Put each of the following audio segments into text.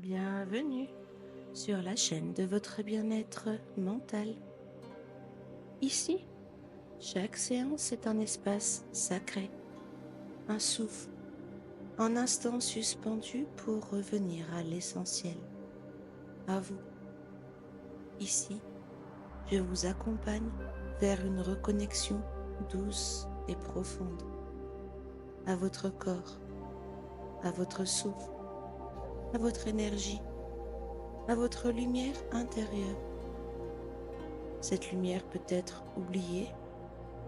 Bienvenue sur la chaîne de votre bien-être mental. Ici, chaque séance est un espace sacré, un souffle, un instant suspendu pour revenir à l'essentiel, à vous. Ici, je vous accompagne vers une reconnexion douce et profonde, à votre corps, à votre souffle, à votre énergie, à votre lumière intérieure. Cette lumière peut être oubliée,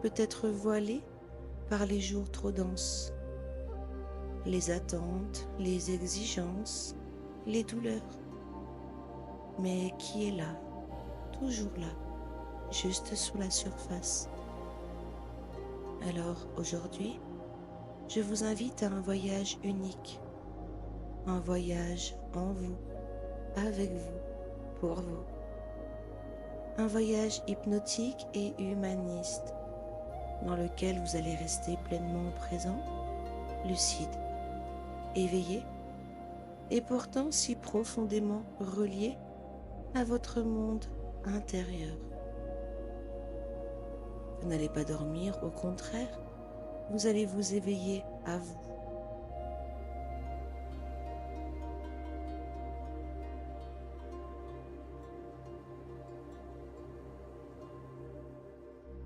peut être voilée par les jours trop denses, les attentes, les exigences, les douleurs, mais qui est là, toujours là, juste sous la surface. Alors aujourd'hui, je vous invite à un voyage unique, un voyage en vous, avec vous, pour vous. Un voyage hypnotique et humaniste, dans lequel vous allez rester pleinement présent, lucide, éveillé, et pourtant si profondément relié à votre monde intérieur. Vous n'allez pas dormir, au contraire, vous allez vous éveiller à vous.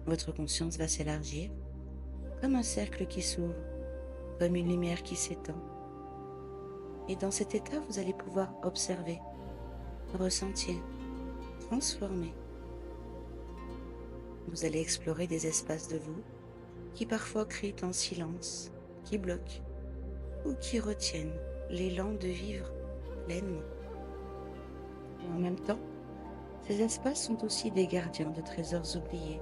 Votre conscience va s'élargir, comme un cercle qui s'ouvre, comme une lumière qui s'étend. Et dans cet état, vous allez pouvoir observer, ressentir, transformer. Vous allez explorer des espaces de vous qui parfois crient en silence, qui bloquent ou qui retiennent l'élan de vivre pleinement. Et en même temps, ces espaces sont aussi des gardiens de trésors oubliés,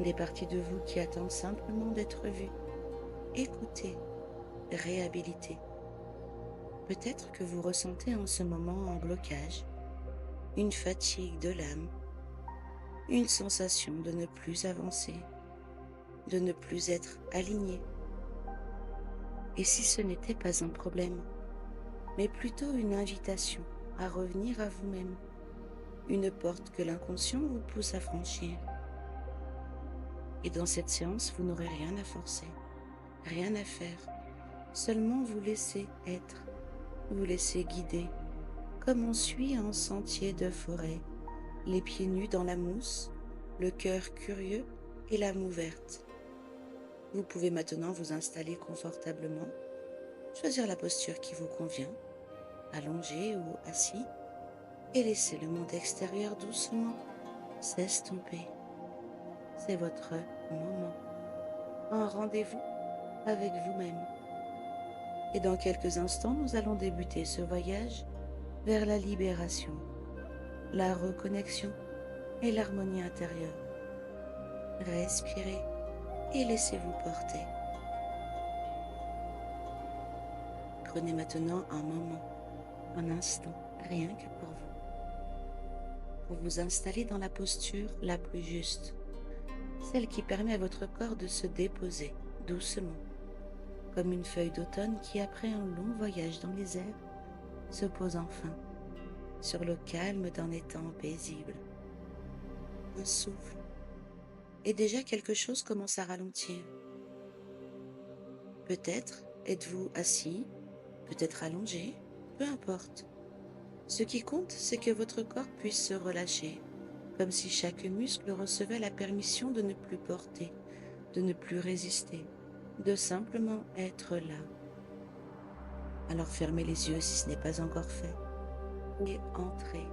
des parties de vous qui attendent simplement d'être vues, écoutées, réhabilitées. Peut-être que vous ressentez en ce moment un blocage, une fatigue de l'âme, une sensation de ne plus avancer, de ne plus être aligné. Et si ce n'était pas un problème, mais plutôt une invitation à revenir à vous-même, une porte que l'inconscient vous pousse à franchir. Et dans cette séance, vous n'aurez rien à forcer, rien à faire, seulement vous laisser être, vous laisser guider, comme on suit un sentier de forêt, les pieds nus dans la mousse, le cœur curieux et l'âme ouverte. Vous pouvez maintenant vous installer confortablement, choisir la posture qui vous convient, allongé ou assis, et laisser le monde extérieur doucement s'estomper. C'est votre moment, un rendez-vous avec vous-même. Et dans quelques instants, nous allons débuter ce voyage vers la libération, la reconnexion et l'harmonie intérieure. Respirez et laissez-vous porter. Prenez maintenant un moment, un instant, rien que pour vous installer dans la posture la plus juste, celle qui permet à votre corps de se déposer doucement, comme une feuille d'automne qui, après un long voyage dans les airs, se pose enfin sur le calme d'un étang paisible. Un souffle, et déjà quelque chose commence à ralentir. Peut-être êtes-vous assis, peut-être allongé, peu importe. Ce qui compte, c'est que votre corps puisse se relâcher, comme si chaque muscle recevait la permission de ne plus porter, de ne plus résister, de simplement être là. Alors fermez les yeux si ce n'est pas encore fait et entrez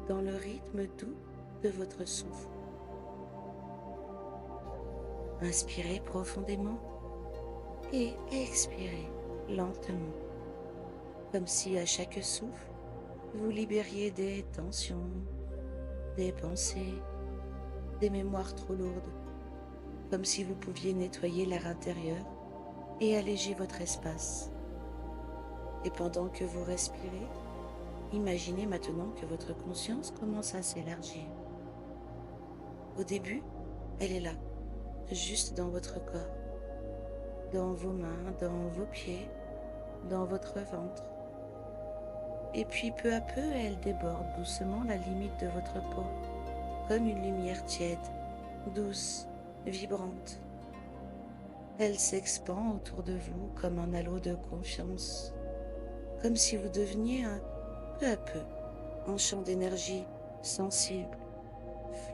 dans le rythme doux de votre souffle. Inspirez profondément et expirez lentement, comme si à chaque souffle, vous libériez des tensions, des pensées, des mémoires trop lourdes, comme si vous pouviez nettoyer l'air intérieur et alléger votre espace. Et pendant que vous respirez, imaginez maintenant que votre conscience commence à s'élargir. Au début, elle est là, juste dans votre corps, dans vos mains, dans vos pieds, dans votre ventre. Et puis peu à peu, elle déborde doucement la limite de votre peau, comme une lumière tiède, douce, vibrante. Elle s'expand autour de vous comme un halo de confiance, comme si vous deveniez peu à peu un champ d'énergie sensible,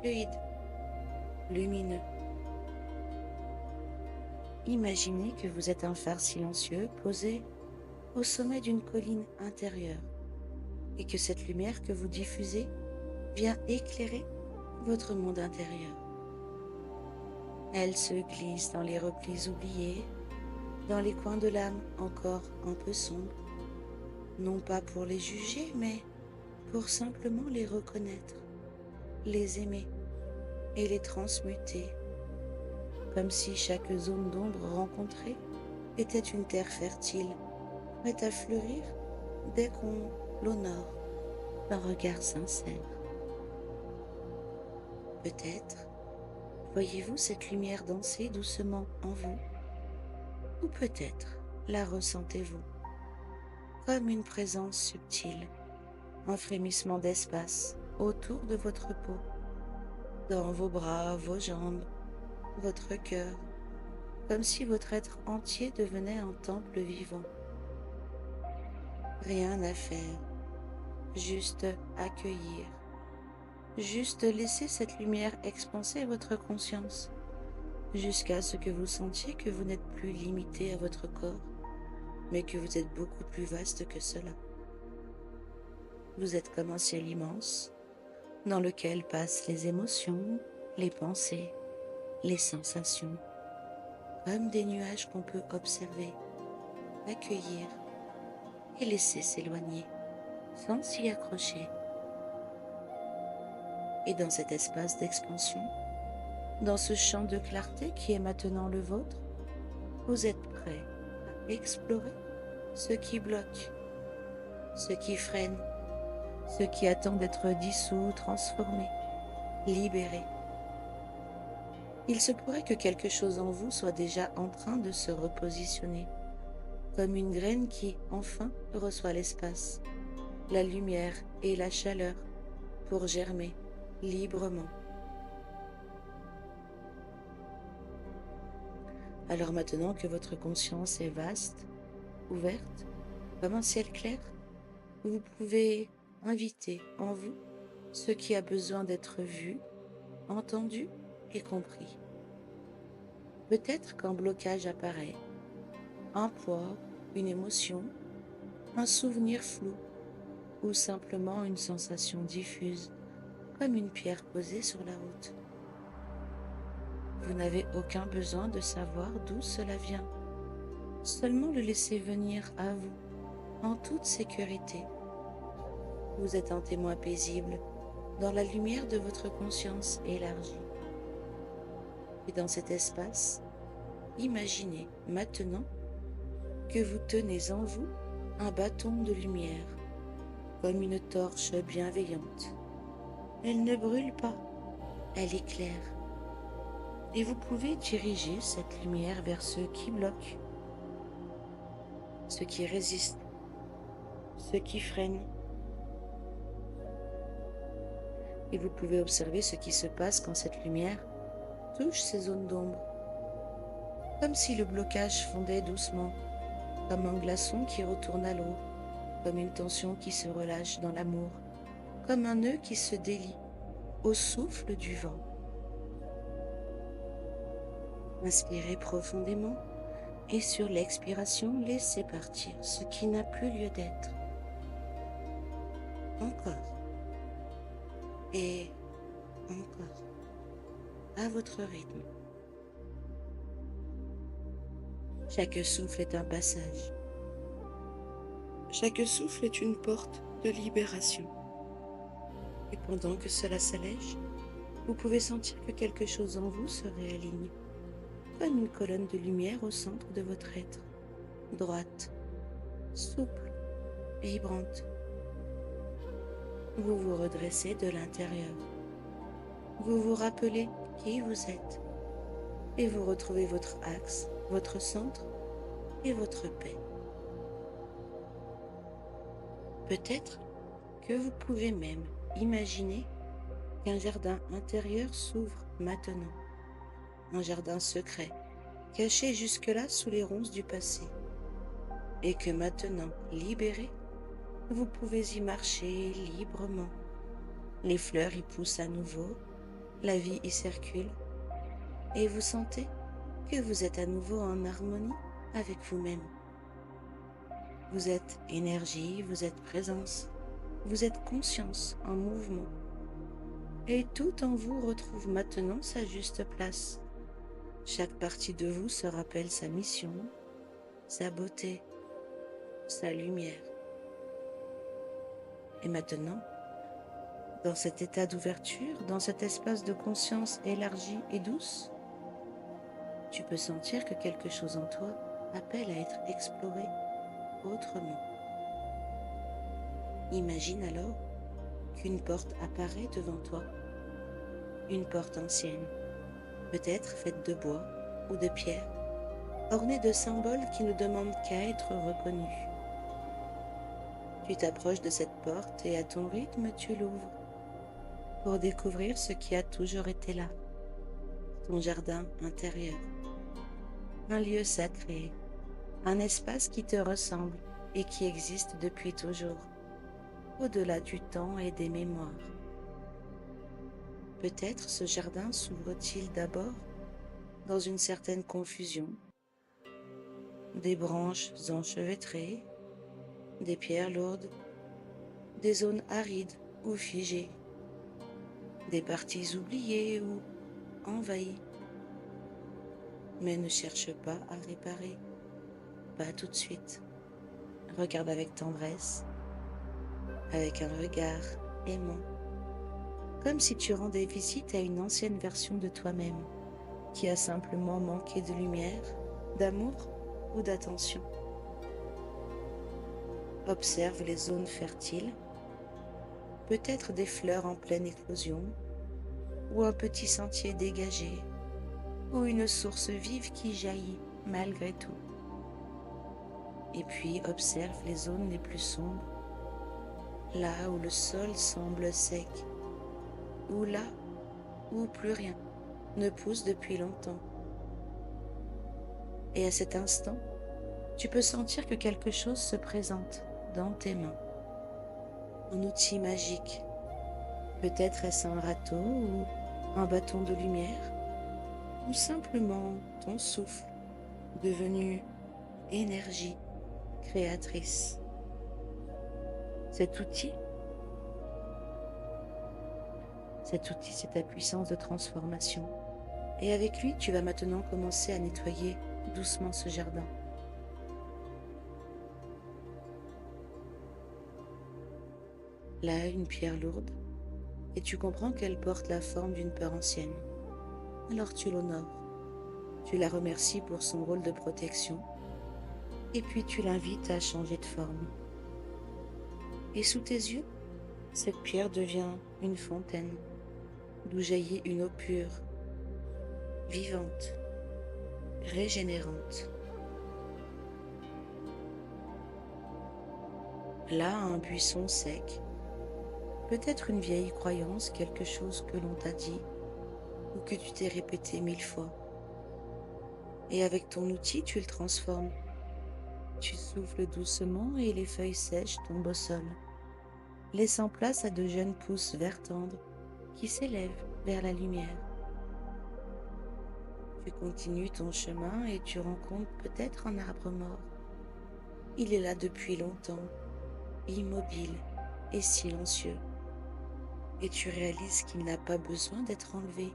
fluide, lumineux. Imaginez que vous êtes un phare silencieux posé au sommet d'une colline intérieure et que cette lumière que vous diffusez vient éclairer votre monde intérieur. Elle se glisse dans les replis oubliés, dans les coins de l'âme encore un peu sombres, non pas pour les juger, mais pour simplement les reconnaître, les aimer et les transmuter, comme si chaque zone d'ombre rencontrée était une terre fertile, prête à fleurir dès qu'on l'honore d'un regard sincère. Peut-être voyez-vous cette lumière danser doucement en vous, ou peut-être la ressentez-vous comme une présence subtile, un frémissement d'espace autour de votre peau, dans vos bras, vos jambes, votre cœur, comme si votre être entier devenait un temple vivant. Rien à faire, juste accueillir, juste laisser cette lumière expanser votre conscience, jusqu'à ce que vous sentiez que vous n'êtes plus limité à votre corps, mais que vous êtes beaucoup plus vaste que cela. Vous êtes comme un ciel immense, dans lequel passent les émotions, les pensées, les sensations, comme des nuages qu'on peut observer, accueillir et laisser s'éloigner, sans s'y accrocher. Et dans cet espace d'expansion, dans ce champ de clarté qui est maintenant le vôtre, vous êtes prêt à explorer ce qui bloque, ce qui freine, ce qui attend d'être dissous, transformé, libéré. Il se pourrait que quelque chose en vous soit déjà en train de se repositionner, comme une graine qui, enfin, reçoit l'espace, la lumière et la chaleur pour germer librement. Alors maintenant que votre conscience est vaste, ouverte, comme un ciel clair, vous pouvez inviter en vous ce qui a besoin d'être vu, entendu et compris. Peut-être qu'un blocage apparaît, un poids, une émotion, un souvenir flou ou simplement une sensation diffuse, comme une pierre posée sur la route. Vous n'avez aucun besoin de savoir d'où cela vient, seulement le laisser venir à vous, en toute sécurité. Vous êtes un témoin paisible dans la lumière de votre conscience élargie. Et dans cet espace, imaginez maintenant que vous tenez en vous un bâton de lumière, comme une torche bienveillante. Elle ne brûle pas, elle éclaire. Et vous pouvez diriger cette lumière vers ceux qui bloquent, ceux qui résistent, ceux qui freinent. Et vous pouvez observer ce qui se passe quand cette lumière touche ces zones d'ombre, comme si le blocage fondait doucement, comme un glaçon qui retourne à l'eau, comme une tension qui se relâche dans l'amour, comme un nœud qui se délie au souffle du vent. Inspirez profondément et sur l'expiration, laissez partir ce qui n'a plus lieu d'être. Encore et encore, à votre rythme. Chaque souffle est un passage. Chaque souffle est une porte de libération. Et pendant que cela s'allège, vous pouvez sentir que quelque chose en vous se réaligne, comme une colonne de lumière au centre de votre être, droite, souple, vibrante. Vous vous redressez de l'intérieur. Vous vous rappelez qui vous êtes et vous retrouvez votre axe, votre centre et votre paix. Peut-être que vous pouvez même imaginer qu'un jardin intérieur s'ouvre maintenant, un jardin secret, caché jusque-là sous les ronces du passé, et que maintenant, libéré, vous pouvez y marcher librement. Les fleurs y poussent à nouveau, la vie y circule, et vous sentez que vous êtes à nouveau en harmonie avec vous-même. Vous êtes énergie, vous êtes présence, vous êtes conscience en mouvement. Et tout en vous retrouve maintenant sa juste place. Chaque partie de vous se rappelle sa mission, sa beauté, sa lumière. Et maintenant, dans cet état d'ouverture, dans cet espace de conscience élargie et douce, tu peux sentir que quelque chose en toi appelle à être exploré autrement. Imagine alors qu'une porte apparaît devant toi, une porte ancienne, peut-être faite de bois ou de pierre, ornée de symboles qui ne demandent qu'à être reconnus. Tu t'approches de cette porte et à ton rythme tu l'ouvres pour découvrir ce qui a toujours été là, ton jardin intérieur, un lieu sacré, un espace qui te ressemble et qui existe depuis toujours, au-delà du temps et des mémoires. Peut-être ce jardin s'ouvre-t-il d'abord dans une certaine confusion, des branches enchevêtrées, des pierres lourdes, des zones arides ou figées, des parties oubliées ou envahies. Mais ne cherche pas à réparer, pas tout de suite. Regarde avec tendresse, avec un regard aimant, comme si tu rendais visite à une ancienne version de toi-même, qui a simplement manqué de lumière, d'amour ou d'attention. Observe les zones fertiles, peut-être des fleurs en pleine éclosion, ou un petit sentier dégagé, ou une source vive qui jaillit malgré tout. Et puis observe les zones les plus sombres, là où le sol semble sec, ou là où plus rien ne pousse depuis longtemps. Et à cet instant, tu peux sentir que quelque chose se présente dans tes mains. Un outil magique. Peut-être est-ce un râteau ou un bâton de lumière, ou simplement ton souffle devenu énergie créatrice. Cet outil, c'est ta puissance de transformation. Et avec lui, tu vas maintenant commencer à nettoyer doucement ce jardin. Là, une pierre lourde, et tu comprends qu'elle porte la forme d'une peur ancienne. Alors tu l'honores, tu la remercies pour son rôle de protection, et puis tu l'invites à changer de forme. Et sous tes yeux, cette pierre devient une fontaine, d'où jaillit une eau pure, vivante, régénérante. Là, un buisson sec, peut-être une vieille croyance, quelque chose que l'on t'a dit ou que tu t'es répété 1000 fois. Et avec ton outil, tu le transformes. Tu souffles doucement et les feuilles sèches tombent au sol, laissant place à de jeunes pousses vert tendre qui s'élèvent vers la lumière. Tu continues ton chemin et tu rencontres peut-être un arbre mort. Il est là depuis longtemps, immobile et silencieux. Et tu réalises qu'il n'a pas besoin d'être enlevé,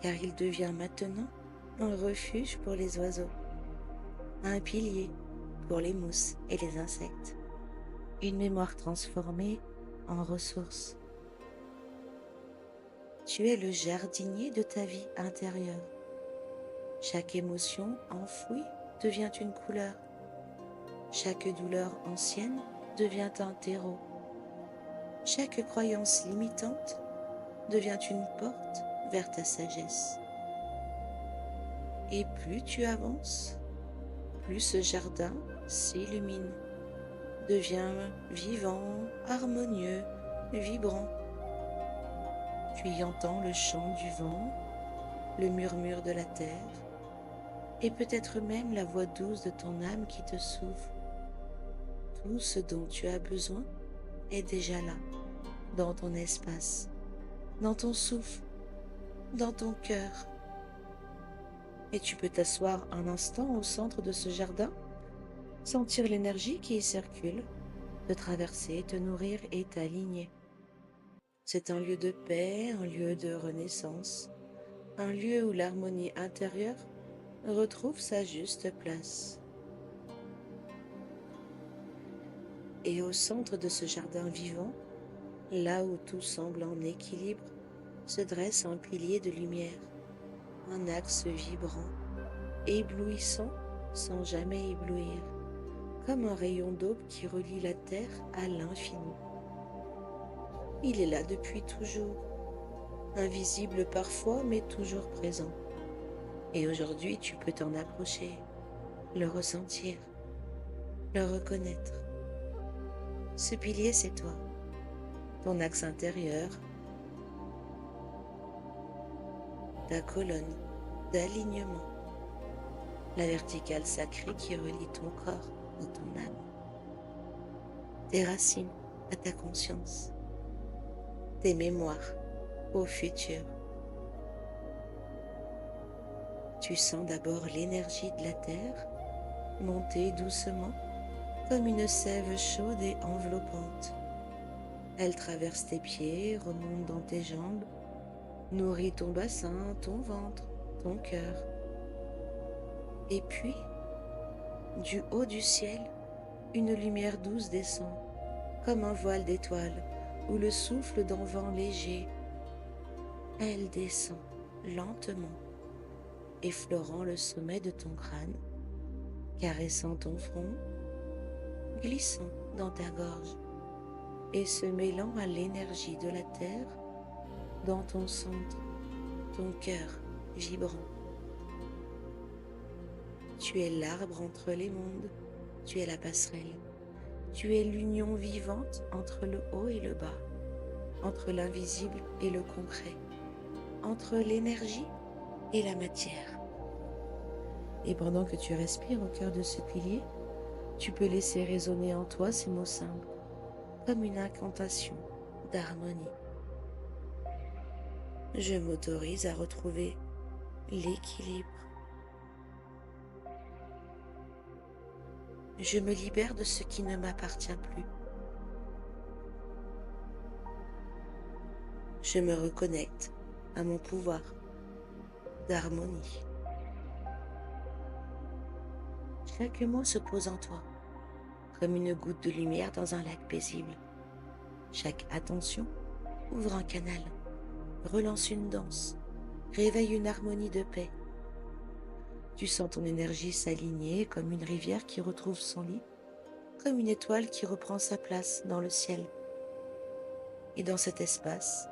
car il devient maintenant un refuge pour les oiseaux, un pilier pour les mousses et les insectes, une mémoire transformée en ressource. Tu es le jardinier de ta vie intérieure. Chaque émotion enfouie devient une couleur. Chaque douleur ancienne devient un terreau. Chaque croyance limitante devient une porte vers ta sagesse. Et plus tu avances, plus ce jardin s'illumine devient vivant, harmonieux, vibrant. Tu y entends le chant du vent, le murmure de la terre, et peut-être même la voix douce de ton âme qui te souffle. Tout ce dont tu as besoin est déjà là, dans ton espace, dans ton souffle, dans ton cœur. Et tu peux t'asseoir un instant au centre de ce jardin, sentir l'énergie qui y circule, te traverser, te nourrir et t'aligner. C'est un lieu de paix, un lieu de renaissance, un lieu où l'harmonie intérieure retrouve sa juste place. Et au centre de ce jardin vivant, là où tout semble en équilibre, se dresse un pilier de lumière, un axe vibrant, éblouissant sans jamais éblouir, comme un rayon d'aube qui relie la terre à l'infini. Il est là depuis toujours, invisible parfois mais toujours présent. Et aujourd'hui tu peux t'en approcher, le ressentir, le reconnaître. Ce pilier c'est toi, ton axe intérieur, ta colonne d'alignement, la verticale sacrée qui relie ton corps à ton âme, tes racines à ta conscience, tes mémoires au futur. Tu sens d'abord l'énergie de la terre monter doucement comme une sève chaude et enveloppante. Elle traverse tes pieds, remonte dans tes jambes, nourrit ton bassin, ton ventre, ton cœur. Et puis, du haut du ciel, une lumière douce descend, comme un voile d'étoiles ou le souffle d'un vent léger. Elle descend lentement, effleurant le sommet de ton crâne, caressant ton front, glissant dans ta gorge et se mêlant à l'énergie de la terre dans ton centre, ton cœur vibrant. Tu es l'arbre entre les mondes, tu es la passerelle, tu es l'union vivante entre le haut et le bas, entre l'invisible et le concret, entre l'énergie et la matière. Et pendant que tu respires au cœur de ce pilier, tu peux laisser résonner en toi ces mots simples, comme une incantation d'harmonie. Je m'autorise à retrouver l'équilibre. Je me libère de ce qui ne m'appartient plus. Je me reconnecte à mon pouvoir d'harmonie. Chaque mot se pose en toi, comme une goutte de lumière dans un lac paisible. Chaque attention ouvre un canal, relance une danse, réveille une harmonie de paix. Tu sens ton énergie s'aligner comme une rivière qui retrouve son lit, comme une étoile qui reprend sa place dans le ciel. Et dans cet espace,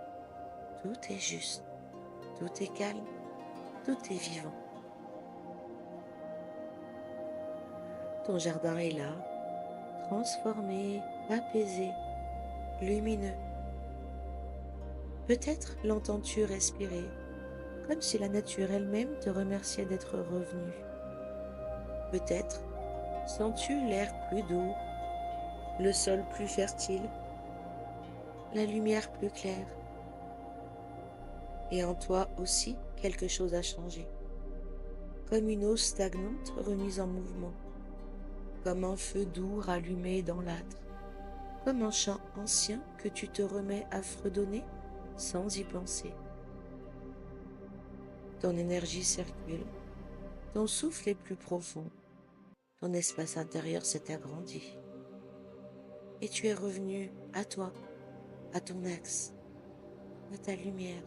tout est juste, tout est calme, tout est vivant. Ton jardin est là, transformé, apaisé, lumineux. Peut-être l'entends-tu respirer, comme si la nature elle-même te remerciait d'être revenu. Peut-être sens-tu l'air plus doux, le sol plus fertile, la lumière plus claire. Et en toi aussi, quelque chose a changé, comme une eau stagnante remise en mouvement, comme un feu doux rallumé dans l'âtre, comme un chant ancien que tu te remets à fredonner sans y penser. Ton énergie circule, ton souffle est plus profond, ton espace intérieur s'est agrandi. Et tu es revenu à toi, à ton axe, à ta lumière.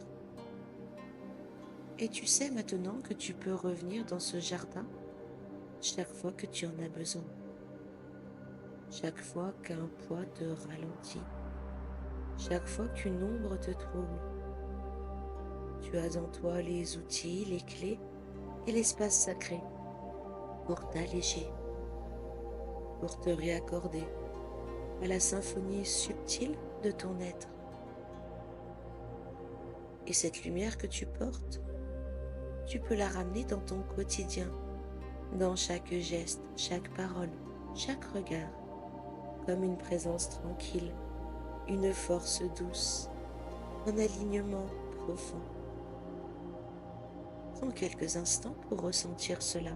Et tu sais maintenant que tu peux revenir dans ce jardin chaque fois que tu en as besoin, chaque fois qu'un poids te ralentit, chaque fois qu'une ombre te trouble. Tu as en toi les outils, les clés et l'espace sacré pour t'alléger, pour te réaccorder, à la symphonie subtile de ton être. Et cette lumière que tu portes, tu peux la ramener dans ton quotidien, dans chaque geste, chaque parole, chaque regard, comme une présence tranquille, une force douce, un alignement profond. Prends quelques instants pour ressentir cela,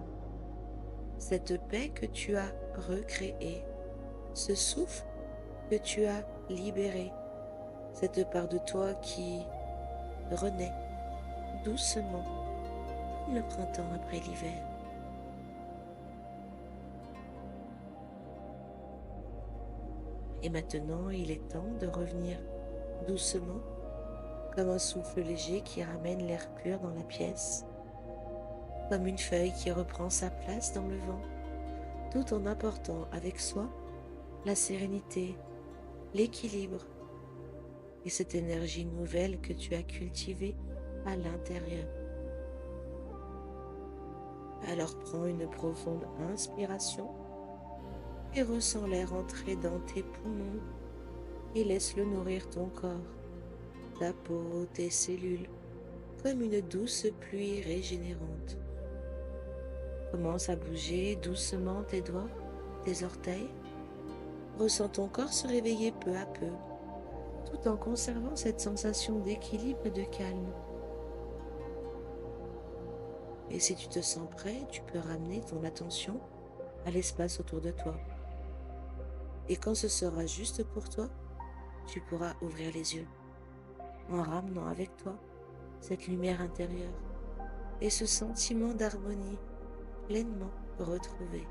cette paix que tu as recréée, ce souffle que tu as libéré, cette part de toi qui renaît doucement, comme le printemps après l'hiver. Et maintenant, il est temps de revenir doucement, comme un souffle léger qui ramène l'air pur dans la pièce, comme une feuille qui reprend sa place dans le vent, tout en apportant avec soi la sérénité, l'équilibre et cette énergie nouvelle que tu as cultivée à l'intérieur. Alors prends une profonde inspiration et ressens l'air entrer dans tes poumons et laisse-le nourrir ton corps, ta peau, tes cellules, comme une douce pluie régénérante. Commence à bouger doucement tes doigts, tes orteils. Ressens ton corps se réveiller peu à peu, tout en conservant cette sensation d'équilibre et de calme. Et si tu te sens prêt, tu peux ramener ton attention à l'espace autour de toi. Et quand ce sera juste pour toi, tu pourras ouvrir les yeux, en ramenant avec toi cette lumière intérieure et ce sentiment d'harmonie pleinement retrouvé.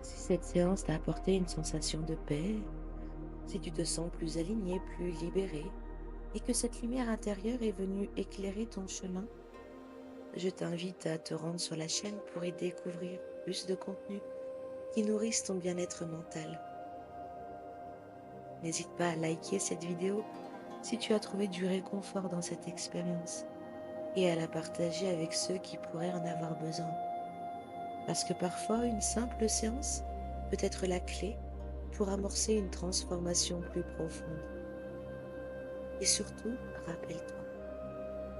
Si cette séance t'a apporté une sensation de paix, si tu te sens plus aligné, plus libéré, et que cette lumière intérieure est venue éclairer ton chemin, je t'invite à te rendre sur la chaîne pour y découvrir plus de contenus qui nourrissent ton bien-être mental. N'hésite pas à liker cette vidéo si tu as trouvé du réconfort dans cette expérience et à la partager avec ceux qui pourraient en avoir besoin. Parce que parfois, une simple séance peut être la clé pour amorcer une transformation plus profonde. Et surtout, rappelle-toi,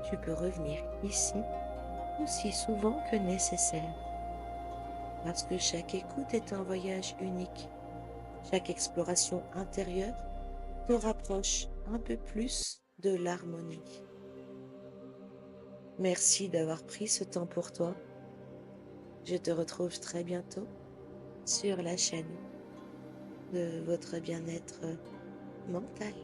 tu peux revenir ici aussi souvent que nécessaire. Parce que chaque écoute est un voyage unique. Chaque exploration intérieure te rapproche un peu plus de l'harmonie. Merci d'avoir pris ce temps pour toi. Je te retrouve très bientôt sur la chaîne de votre bien-être mental.